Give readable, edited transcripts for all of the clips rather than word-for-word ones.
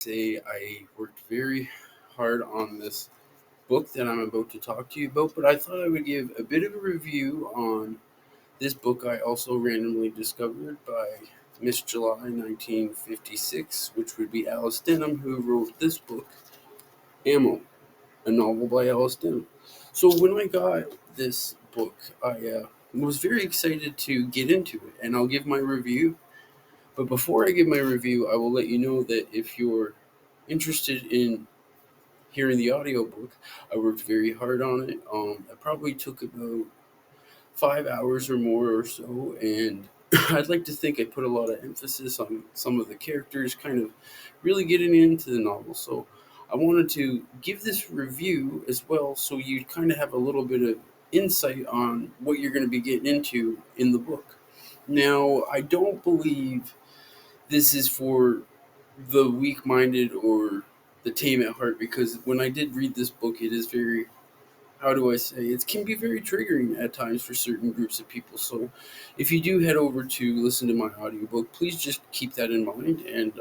say I worked very hard on this book that I'm about to talk to you about, but I thought I would give a bit of a review on this book I also randomly discovered by Miss July 1956, which would be Alice Denham, who wrote this book, AMO, a novel by Alice Denham. So when I got this book, I was very excited to get into it, and I'll give my review. But before I give my review, I will let you know that if you're interested in hearing the audiobook, I worked very hard on it. It probably took about 5 hours or more or so, and I'd like to think I put a lot of emphasis on some of the characters, kind of really getting into the novel. So I wanted to give this review as well, so you kind of have a little bit of insight on what you're going to be getting into in the book. Now, I don't believe this is for the weak minded or the tame at heart, because when I did read this book, it is very, how do I say, it can be very triggering at times for certain groups of people. So if you do head over to listen to my audiobook, please just keep that in mind. And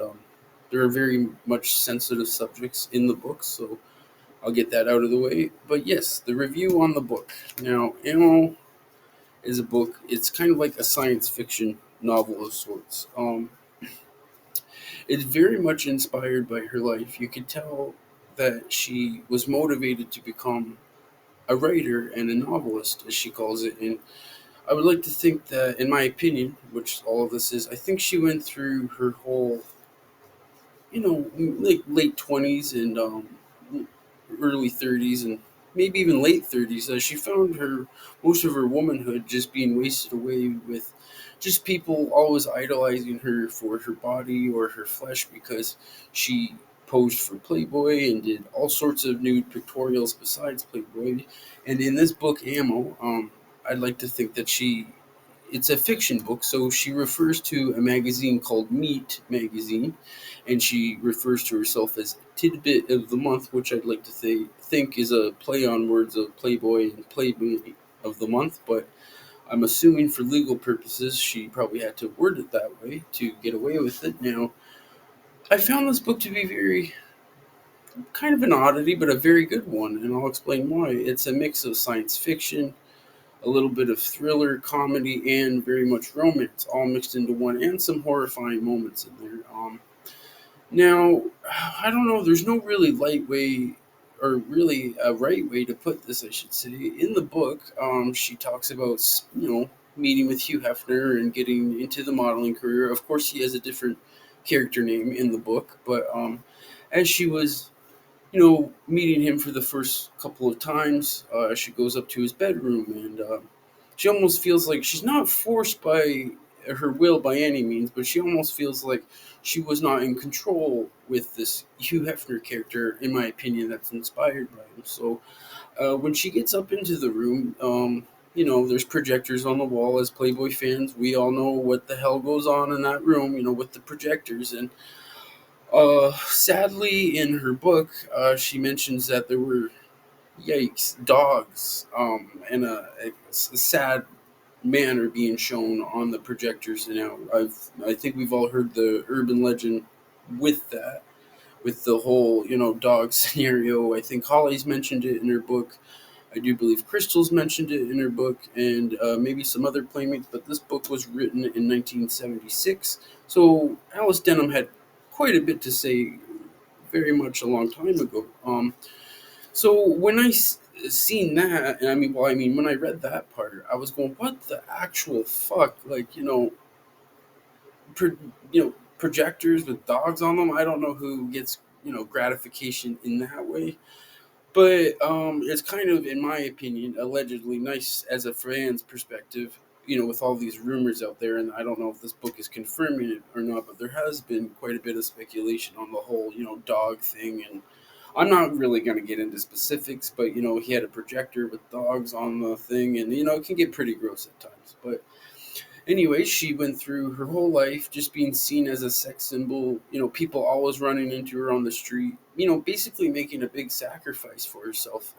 there are very much sensitive subjects in the book, so I'll get that out of the way. But yes, the review on the book. Now, AMO is a book, it's kind of like a science fiction novel of sorts. It's very much inspired by her life. You could tell that she was motivated to become a writer and a novelist, as she calls it. And I would like to think that, in my opinion, which all of this is, I think she went through her whole, like late 20s and early 30s and maybe even late 30s. She found her most of her womanhood just being wasted away with just people always idolizing her for her body or her flesh, because she posed for Playboy and did all sorts of nude pictorials besides Playboy. And in this book, Ammo, I'd like to think that it's a fiction book, so she refers to a magazine called Meat Magazine, and she refers to herself as Tidbit of the Month, which I'd like to think is a play on words of Playboy and Playmate of the Month, but I'm assuming for legal purposes she probably had to word it that way to get away with it. Now, I found this book to be very kind of an oddity, but a very good one, and I'll explain why. It's a mix of science fiction, a little bit of thriller, comedy, and very much romance, all mixed into one, and some horrifying moments in there. Now, I don't know. There's no really light way, or really a right way to put this, I should say. In the book, she talks about meeting with Hugh Hefner and getting into the modeling career. Of course, he has a different character name in the book, but as she was meeting him for the first couple of times, she goes up to his bedroom, and she almost feels like she's not forced by her will by any means, but she almost feels like she was not in control with this Hugh Hefner character, in my opinion, that's inspired by him. So when she gets up into the room, there's projectors on the wall. As Playboy fans, we all know what the hell goes on in that room, with the projectors. And sadly, in her book, she mentions that there were, yikes, dogs, and a sad manner being shown on the projectors. Now, I think we've all heard the urban legend with that, with the whole dog scenario. I think Holly's mentioned it in her book. I do believe Crystal's mentioned it in her book, and maybe some other playmates. But this book was written in 1976, so Alice Denham had quite a bit to say, very much a long time ago. So when seen that, and when I read that part, I was going, "What the actual fuck?" Like, projectors with dogs on them. I don't know who gets gratification in that way, but it's kind of, in my opinion, allegedly nice as a fan's perspective. With all these rumors out there, and I don't know if this book is confirming it or not, but there has been quite a bit of speculation on the whole, dog thing. And I'm not really going to get into specifics, but he had a projector with dogs on the thing, and it can get pretty gross at times. But anyway, she went through her whole life just being seen as a sex symbol, people always running into her on the street, basically making a big sacrifice for herself.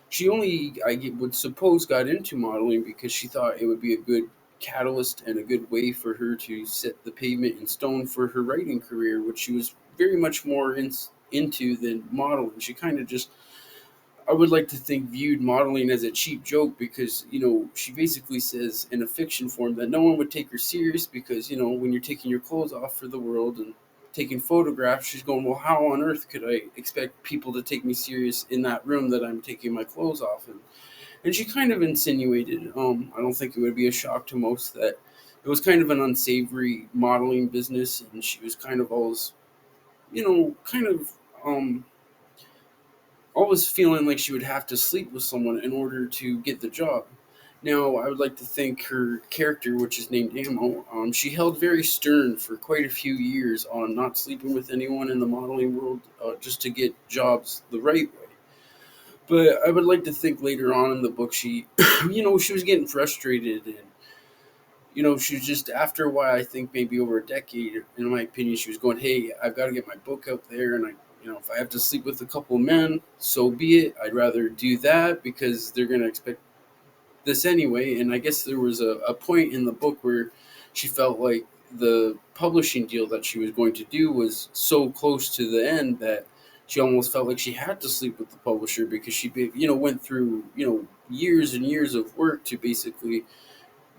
She only, would suppose, got into modeling because she thought it would be a good catalyst and a good way for her to set the pavement in stone for her writing career, which she was very much more into than modeling. She kind of just, I would like to think, viewed modeling as a cheap joke because, she basically says in a fiction form that no one would take her serious because, when you're taking your clothes off for the world and taking photographs, she's going, well, how on earth could I expect people to take me serious in that room that I'm taking my clothes off in? And she kind of insinuated, I don't think it would be a shock to most, that it was kind of an unsavory modeling business, and she was kind of always, kind of always feeling like she would have to sleep with someone in order to get the job. Now, I would like to think her character, which is named AMO, she held very stern for quite a few years on not sleeping with anyone in the modeling world just to get jobs the right way. But I would like to think later on in the book, she, she was getting frustrated, and she was just, after a while, I think maybe over a decade, in my opinion, she was going, "Hey, I've got to get my book out there, and if I have to sleep with a couple of men, so be it. I'd rather do that because they're gonna expect this anyway." And I guess there was a point in the book where she felt like the publishing deal that she was going to do was so close to the end that she almost felt like she had to sleep with the publisher because she, went through, years and years of work to basically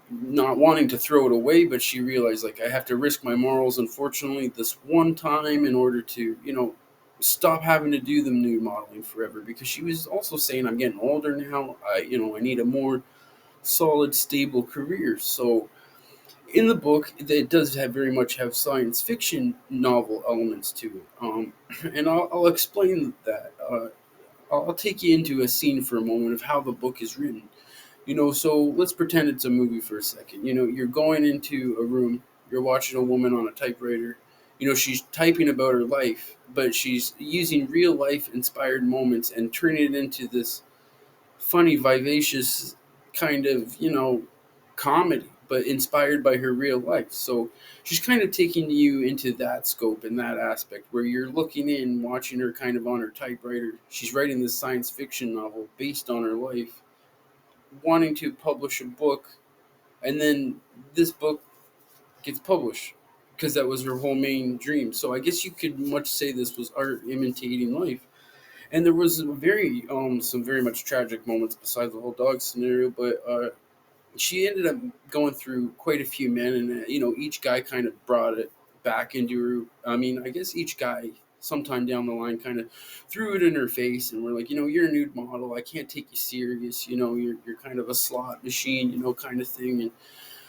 not wanting to throw it away, but she realized, like, I have to risk my morals, unfortunately, this one time in order to, stop having to do the nude modeling forever. Because she was also saying, I'm getting older now. I need a more solid, stable career. So in the book, it does have very much have science fiction novel elements to it. And I'll explain that. I'll take you into a scene for a moment of how the book is written. So let's pretend it's a movie for a second. You're going into a room, you're watching a woman on a typewriter. She's typing about her life, but she's using real life inspired moments and turning it into this funny, vivacious kind of, comedy, but inspired by her real life. So she's kind of taking you into that scope and that aspect where you're looking in, watching her kind of on her typewriter. She's writing this science fiction novel based on her life, wanting to publish a book, and then this book gets published because that was her whole main dream. So I guess you could much say this was art imitating life. And there was some very much tragic moments besides the whole dog scenario, but she ended up going through quite a few men, and each guy kind of brought it back into her. I mean, I guess each guy sometime down the line kind of threw it in her face and were like, you're a nude model, I can't take you serious, you're kind of a slot machine, kind of thing. And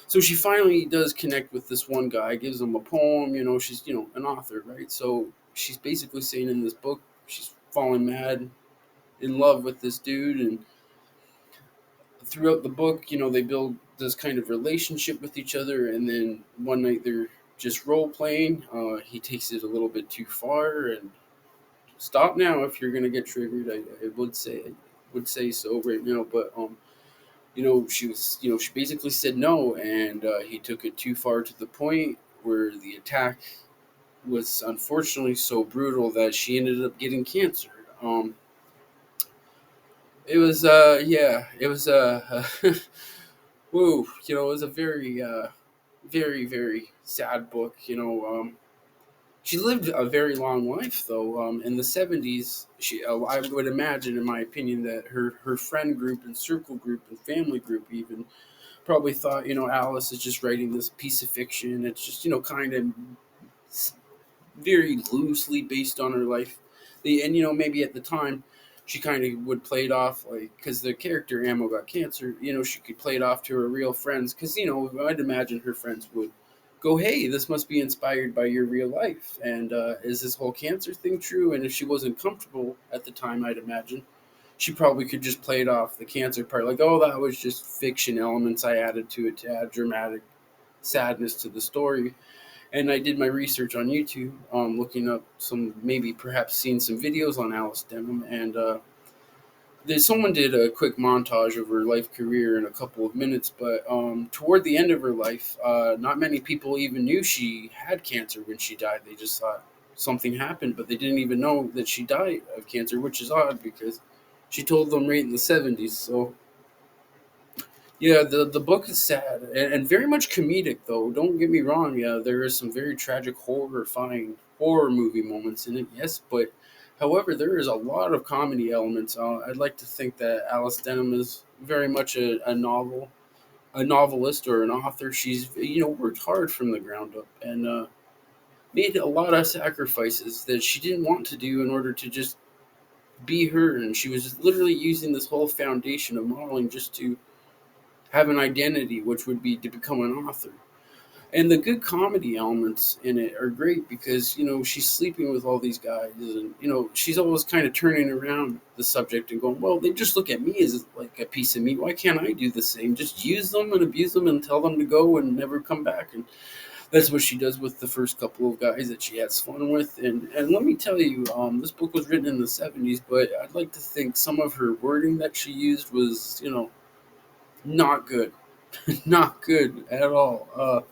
so she finally does connect with this one guy, gives him a poem. She's an author, right? So she's basically saying in this book she's falling mad in love with this dude, and throughout the book, they build this kind of relationship with each other, and then one night they're just role playing. He takes it a little bit too far, and stop now if you're gonna get triggered. I would say so right now, but she basically said no, and he took it too far to the point where the attack was unfortunately so brutal that she ended up getting cancer. It was yeah, it was woo, it was a very very very sad book. She lived a very long life though. In the 70s, I would imagine, in my opinion, that her friend group and circle group and family group even probably thought, Alice is just writing this piece of fiction. It's just, kind of very loosely based on her life. And maybe at the time she kind of would play it off like, because the character Ammo got cancer, she could play it off to her real friends because I'd imagine her friends would go, hey, this must be inspired by your real life, and is this whole cancer thing true? And if she wasn't comfortable at the time, I'd imagine she probably could just play it off the cancer part like, oh, that was just fiction elements I added to it to add dramatic sadness to the story. And I did my research on YouTube, looking up some, maybe perhaps seeing some videos on Alice Denham, and someone did a quick montage of her life career in a couple of minutes. But toward the end of her life, not many people even knew she had cancer when she died. They just thought something happened, but they didn't even know that she died of cancer, which is odd because she told them right in the 70s. So yeah, the book is sad and very much comedic, though. Don't get me wrong. Yeah, there is some very tragic, horrifying horror movie moments in it, yes, but however, there is a lot of comedy elements. I'd like to think that Alice Denham is very much a novelist or an author. She's worked hard from the ground up and made a lot of sacrifices that she didn't want to do in order to just be her. And she was literally using this whole foundation of modeling just to have an identity, which would be to become an author. And the good comedy elements in it are great because she's sleeping with all these guys, and she's always kind of turning around the subject and going, well, they just look at me as like a piece of meat. Why can't I do the same? Just use them and abuse them and tell them to go and never come back. And that's what she does with the first couple of guys that she has fun with. And let me tell you, this book was written in the 70s, but I'd like to think some of her wording that she used was not good. Not good at all.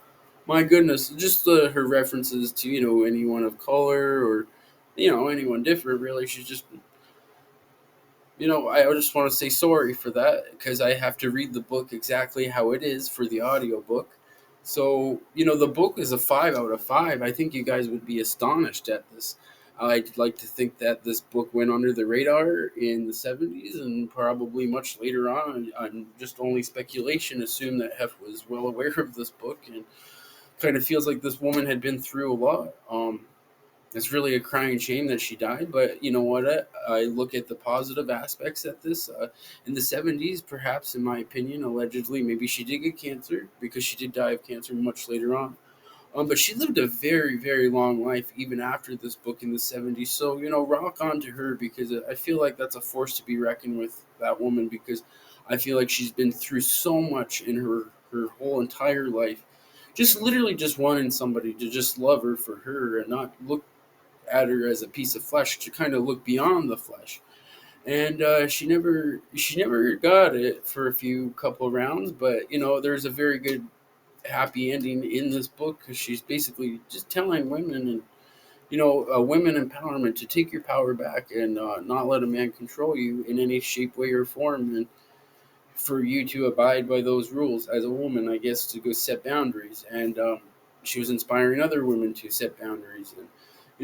My goodness, just her references to anyone of color or anyone different. Really, she's just I just want to say sorry for that because I have to read the book exactly how it is for the audiobook. So the book is a 5 out of 5. I think you guys would be astonished at this. I'd like to think that this book went under the radar in the 70s and probably much later on. I'm just only speculation. Assume that Hef was well aware of this book and kind of feels like this woman had been through a lot. It's really a crying shame that she died, but you know what? I look at the positive aspects at this. In the 70s, perhaps, in my opinion, allegedly, maybe she did get cancer because she did die of cancer much later on. But she lived a very, very long life even after this book in the 70s. So, rock on to her because I feel like that's a force to be reckoned with, that woman, because I feel like she's been through so much in her whole entire life. Just literally just wanting somebody to just love her for her and not look at her as a piece of flesh, to kind of look beyond the flesh. And she never got it for a few couple rounds, but there's a very good happy ending in this book because she's basically just telling women and women empowerment to take your power back and not let a man control you in any shape, way, or form, and for you to abide by those rules as a woman, I guess, to go set boundaries. And she was inspiring other women to set boundaries. And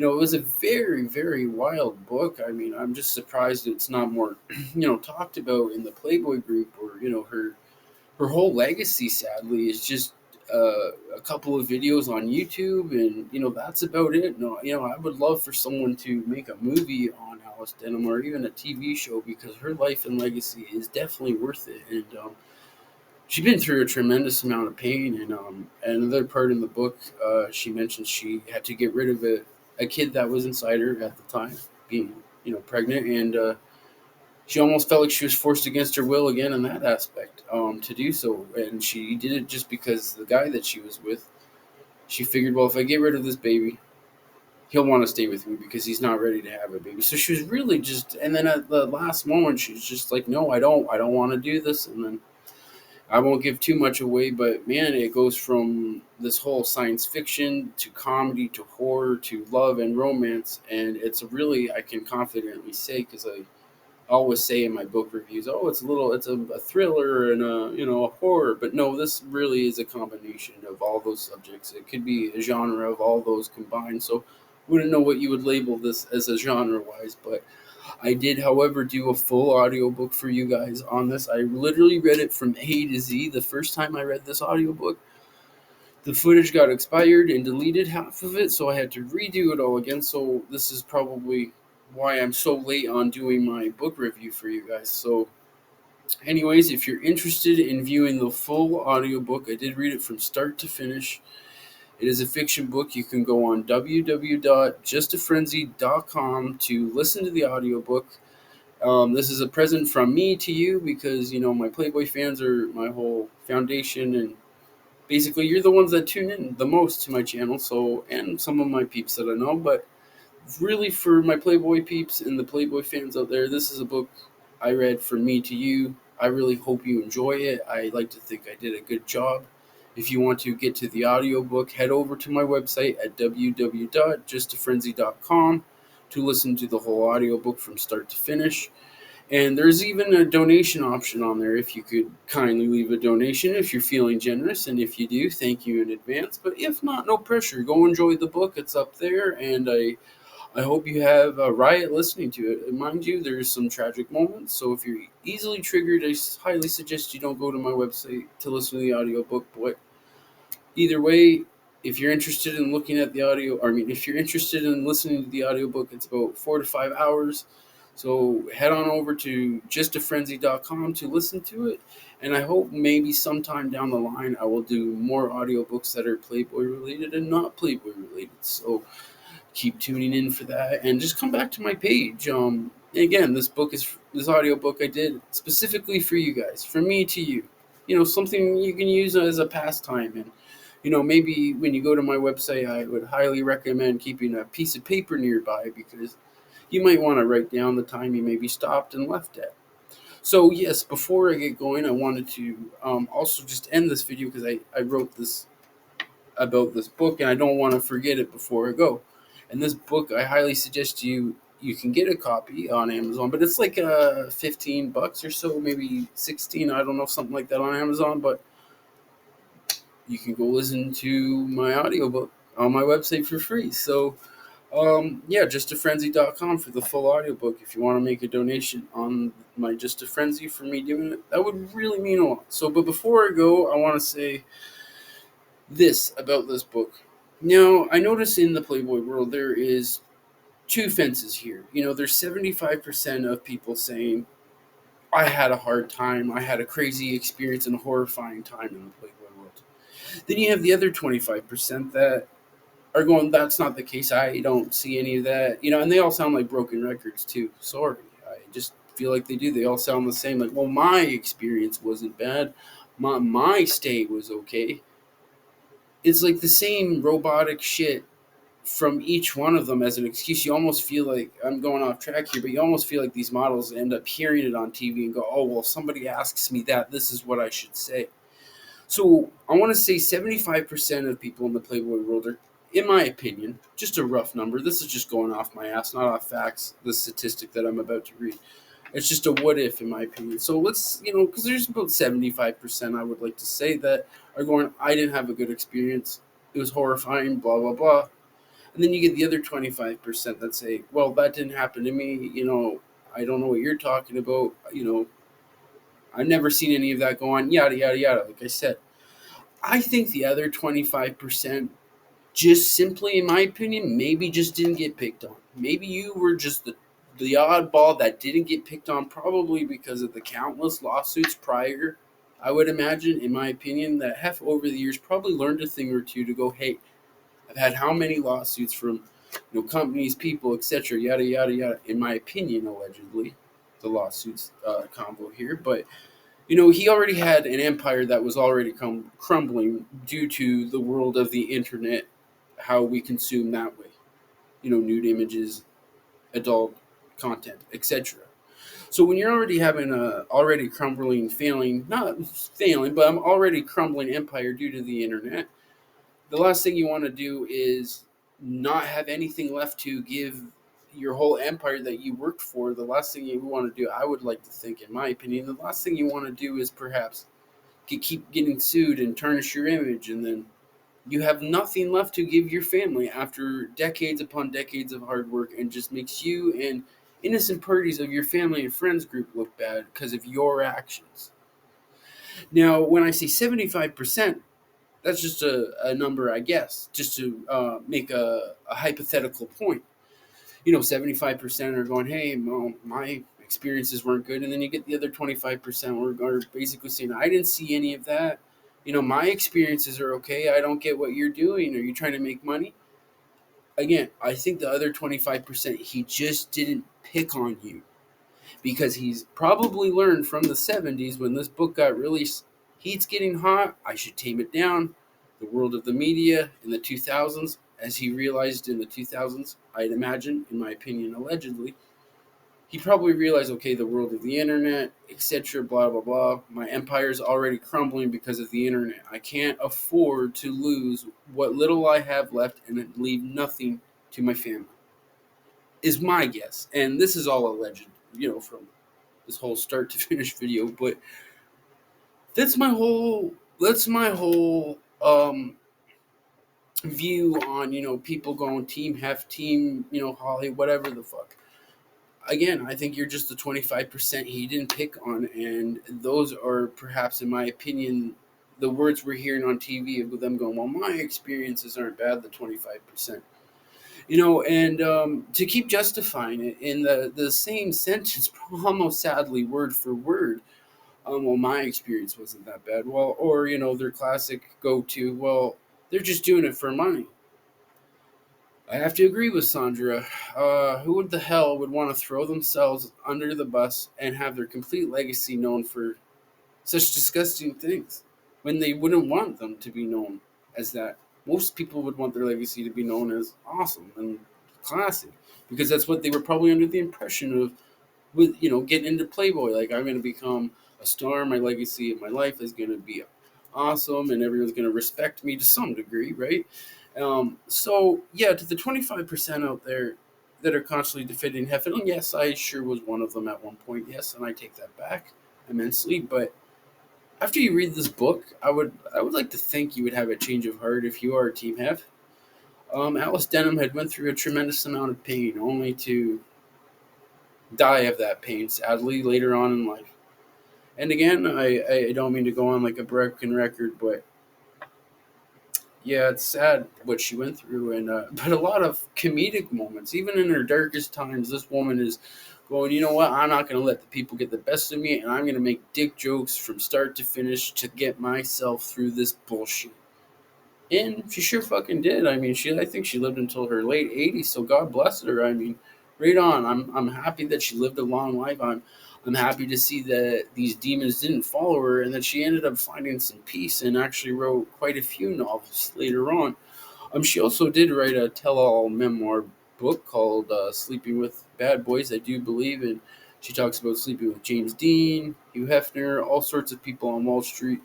it was a very, very wild book. I mean, I'm just surprised it's not more talked about in the Playboy group, or her whole legacy, sadly, is just a couple of videos on YouTube, and that's about it. No, I would love for someone to make a movie on Alice Denham or even a TV show because her life and legacy is definitely worth it. And she's been through a tremendous amount of pain. And another part in the book, she mentioned she had to get rid of a kid that was inside her at the time, being pregnant, and she almost felt like she was forced against her will again in that aspect to do so. And she did it just because the guy that she was with, she figured, well, if I get rid of this baby, he'll want to stay with me because he's not ready to have a baby. So she was really just, and then at the last moment, she was just like, no, I don't want to do this. And then I won't give too much away, but man, it goes from this whole science fiction to comedy to horror to love and romance. And it's really, I can confidently say, because I always say in my book reviews, oh, it's a thriller and a horror, but no, this really is a combination of all those subjects. It could be a genre of all those combined. So wouldn't know what you would label this as a genre wise, but I did, however, do a full audiobook for you guys on this. I literally read it from A to Z. The first time I read this audiobook, the footage got expired and deleted half of it, so I had to redo it all again. So this is probably why I'm so late on doing my book review for you guys. So anyways, if you're interested in viewing the full audiobook, I did read it from start to finish. It is a fiction book. You can go on www.justafrenzy.com to listen to the audiobook. This is a present from me to you because my Playboy fans are my whole foundation, and basically you're the ones that tune in the most to my channel. So, and some of my peeps that I know, but really for my Playboy peeps and the Playboy fans out there, this is a book I read from me to you. I really hope you enjoy it. I like to think I did a good job. If you want to get to the audiobook, head over to my website at www.justafrenzy.com to listen to the whole audiobook from start to finish. And there's even a donation option on there if you could kindly leave a donation if you're feeling generous. And if you do, thank you in advance. But if not, no pressure. Go enjoy the book. It's up there. And I hope you have a riot listening to it. And mind you, there's some tragic moments. So if you're easily triggered, I highly suggest you don't go to my website to listen to the audiobook. But either way, if you're interested in looking at the audio, or I mean, if you're interested in listening to the audiobook, it's about 4 to 5 hours. So head on over to justafrenzy.com to listen to it. And I hope maybe sometime down the line I will do more audiobooks that are Playboy related and not Playboy related. So keep tuning in for that, and just come back to my page. Again, this audiobook I did specifically for you guys, from me to you. Something you can use as a pastime. And maybe when you go to my website, I would highly recommend keeping a piece of paper nearby, because you might want to write down the time you maybe stopped and left at. So yes, before I get going, I wanted to also just end this video, because I wrote this about this book, and I don't want to forget it before I go. And this book, I highly suggest you can get a copy on Amazon, but it's like $15 or so, maybe 16, I don't know, something like that on Amazon. But you can go listen to my audiobook on my website for free. So yeah, justafrenzy.com for the full audiobook. If you want to make a donation on my Just a Frenzy for me doing it, that would really mean a lot. So, but before I go, I want to say this about this book. Now, I notice in the Playboy world there is two fences here. There's 75% of people saying, I had a hard time, I had a crazy experience and a horrifying time in the Playboy world. Then you have the other 25% that are going, that's not the case, I don't see any of that. And they all sound like broken records too. Sorry. I just feel like they do. They all sound the same. Like, well, my experience wasn't bad. My stay was okay. It's like the same robotic shit from each one of them as an excuse. You almost feel like, I'm going off track here, but you almost feel like these models end up hearing it on TV and go, oh, well, if somebody asks me that, this is what I should say. So I want to say 75% of people in the Playboy world are, in my opinion, just a rough number. This is just going off my ass, not off facts, the statistic that I'm about to read. It's just a what if, in my opinion. So let's, because there's about 75%, I would like to say, that are going, I didn't have a good experience. It was horrifying, blah, blah, blah. And then you get the other 25% that say, well, that didn't happen to me. I don't know what you're talking about. I've never seen any of that go on, yada, yada, yada. Like I said, I think the other 25% just simply, in my opinion, maybe just didn't get picked on. Maybe you were just the oddball that didn't get picked on, probably because of the countless lawsuits prior. I would imagine, in my opinion, that have over the years probably learned a thing or two to go, hey, I've had how many lawsuits from companies, people, etc., yada yada yada. In my opinion, allegedly, the lawsuits combo here, but he already had an empire that was already crumbling due to the world of the internet, how we consume that way. Nude images, adult content, etc. So when you're already having a already crumbling, not failing, but I'm already crumbling empire due to the internet, the last thing you want to do is not have anything left to give your whole empire that you worked for. The last thing you want to do, I would like to think, in my opinion, the last thing you want to do is perhaps keep getting sued and tarnish your image, and then you have nothing left to give your family after decades upon decades of hard work, and just makes you and innocent parties of your family and friends group look bad because of your actions. Now, when I say 75%, that's just a number, I guess, just to make a hypothetical point. 75% are going, hey, my experiences weren't good. And then you get the other 25% are basically saying, I didn't see any of that. My experiences are okay. I don't get what you're doing. Are you trying to make money? Again, I think the other 25%, he just didn't pick on you, because he's probably learned from the 70s when this book got released. Heat's getting hot. I should tame it down. The world of the media in the 2000s, as he realized in the 2000s, I'd imagine, in my opinion, allegedly, he probably realized, okay, the world of the internet, etc., blah, blah, blah. My empire's already crumbling because of the internet. I can't afford to lose what little I have left and leave nothing to my family, is my guess. And this is all alleged, from this whole start to finish video, but that's my whole view on, people going team hef, team, Holly, whatever the fuck. Again, I think you're just the 25% he didn't pick on, and those are perhaps, in my opinion, the words we're hearing on TV of them going, well, my experiences aren't bad, the 25%. And to keep justifying it in the same sentence, almost sadly, word for word, well, my experience wasn't that bad. Well, or, their classic go to, well, they're just doing it for money. I have to agree with Sandra. Who the hell would want to throw themselves under the bus and have their complete legacy known for such disgusting things when they wouldn't want them to be known as that? Most people would want their legacy to be known as awesome and classy because that's what they were probably under the impression of with, getting into Playboy. Like, I'm going to become a star. My legacy of my life is going to be awesome, and everyone's going to respect me to some degree, right? So yeah, to the 25% out there that are constantly defending Heaven, and yes, I sure was one of them at one point. Yes, and I take that back immensely. But after you read this book, I would like to think you would have a change of heart if you are a Team Hef. Alice Denham had went through a tremendous amount of pain, only to die of that pain, sadly, later on in life. And again, I don't mean to go on like a broken record, but yeah, it's sad what she went through, and but a lot of comedic moments, even in her darkest times. This woman is going, you know what? I'm not going to let the people get the best of me, and I'm going to make dick jokes from start to finish to get myself through this bullshit. And she sure fucking did. I mean, I think she lived until her late 80s, so God bless her. I mean, right on. I'm happy that she lived a long life. I'm happy to see that these demons didn't follow her and that she ended up finding some peace and actually wrote quite a few novels later on. She also did write a tell-all memoir book called "Sleeping with Bad Boys," I do believe, and she talks about sleeping with James Dean, Hugh Hefner, all sorts of people on Wall Street.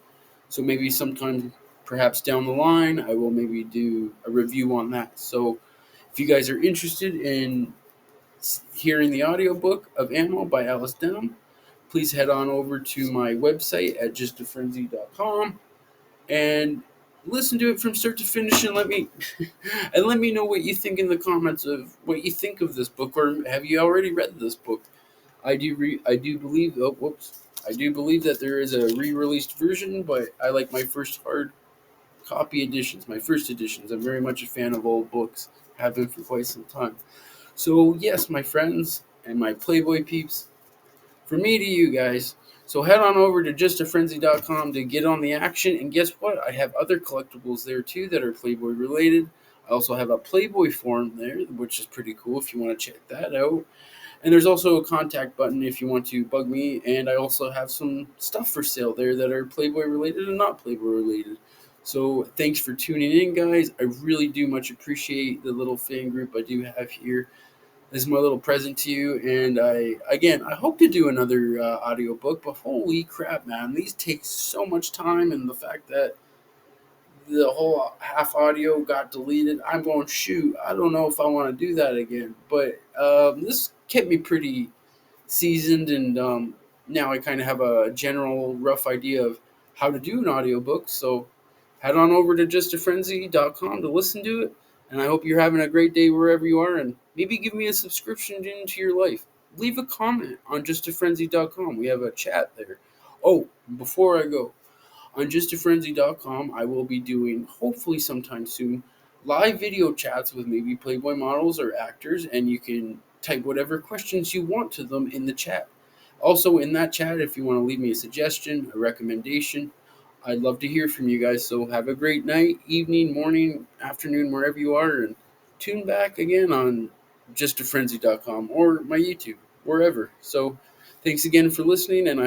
So maybe sometime, perhaps down the line, I will maybe do a review on that. So if you guys are interested in hearing the audiobook of AMO by Alice Denham, please head on over to my website at justafrenzy.com and listen to it from start to finish, and let me know what you think in the comments of what you think of this book, or have you already read this book? I do believe, oh whoops, I do believe that there is a re-released version, but I like my first hard copy editions, my first editions. I'm very much a fan of old books, have been for quite some time. So yes, my friends and my Playboy peeps, from me to you guys. So head on over to justafrenzy.com to get on the action. And guess what? I have other collectibles there too that are Playboy related. I also have a Playboy forum there, which is pretty cool if you want to check that out. And there's also a contact button if you want to bug me. And I also have some stuff for sale there that are Playboy related and not Playboy related. So thanks for tuning in, guys. I really do much appreciate the little fan group I do have here. This is my little present to you, and I hope to do another audiobook, but holy crap, man, these take so much time, and the fact that the whole half audio got deleted, I'm going, shoot, I don't know if I want to do that again, but this kept me pretty seasoned, and now I kind of have a general rough idea of how to do an audiobook. So head on over to justafrenzy.com to listen to it. And I hope you're having a great day wherever you are. And maybe give me a subscription into your life. Leave a comment on justafrenzy.com. We have a chat there. Oh, before I go, on justafrenzy.com, I will be doing, hopefully sometime soon, live video chats with maybe Playboy models or actors, and you can type whatever questions you want to them in the chat. Also, in that chat, if you want to leave me a suggestion, a recommendation, I'd love to hear from you guys. So have a great night, evening, morning, afternoon, wherever you are, and tune back again on justafrenzy.com or my YouTube, wherever. So thanks again for listening, and I